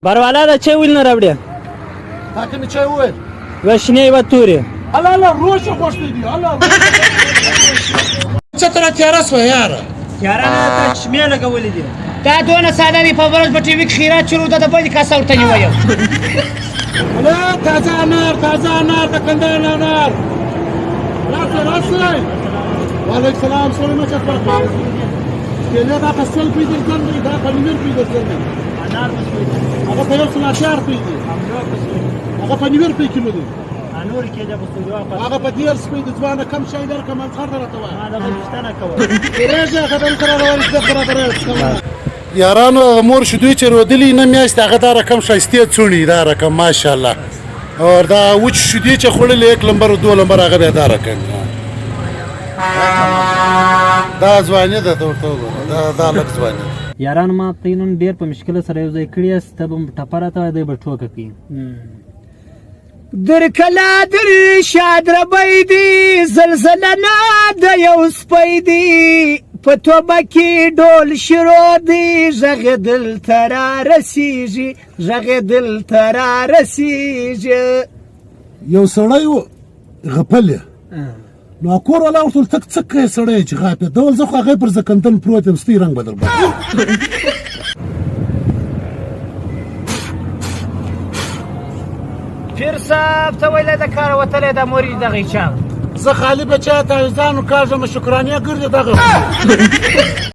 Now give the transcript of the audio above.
بروالا د چای ولې نه راوړې؟ تا کومې چای وویل؟ یوه شنې یوه تورې. الله الله روشه غوښتې دي الله څه تره تیاره شوه یاره تیاره نه ده ته چشمې لګولې دي. دا دونه ساده دی په ورځ په ټي وي کې خیرات شروع ده د بلې کاسه ورته نیویم. الله تازه انار د کندهار انار راسئ وعلیکم السلام سوړ مه چپه کېله دا په سل روپۍ درځم دی دا په نیم روپۍ درځم دی انار په سوی دي. هغه په 180 روپۍ دي انګور په سوی دي. هغه په نیم روپۍ کیلو دي انور کې ده په سوی دي واپس. هغه په 10 روپۍ د ځوانه کم شی درکړم منځخر درته وایم ما دغه پوښتنه کوله. درېږه خبرې سره روانې زه برابره یارانو هغه مور شیدې چې رودلي نه میاشت هغه دا رقم ښایستې څوڼي دا رقم ماشاءالله اور دا وچ شیدې چې خوړلې 1 نمبر او 2 نمبر هغه بیا دا رقم دا ځواني ده ته ورته وګوره دا لږ ځواني یارانو ما ته نن ډېر په مشکله سره یو ځای کړي یاست ته به ټپه راته وایي دی به ټوکه کوي. در کلا در شادربی دی زلزله نه د یو سپی دی په توبه کې ډول شروع دی غږ دلته رارسیږي غږ دلته رارسیږي. یو سړی و غپل نو کور والا ورته تک څه کوي سړی چې غاپې ډول زه خو هغې پر زکندن پروت یم ستی رنګ بدل پیر صاحب ته ویلی د کاره وتلی د مور یې دغې چا زه خالي بچا ته ځان کاږم شکرانیه ګرځې دغه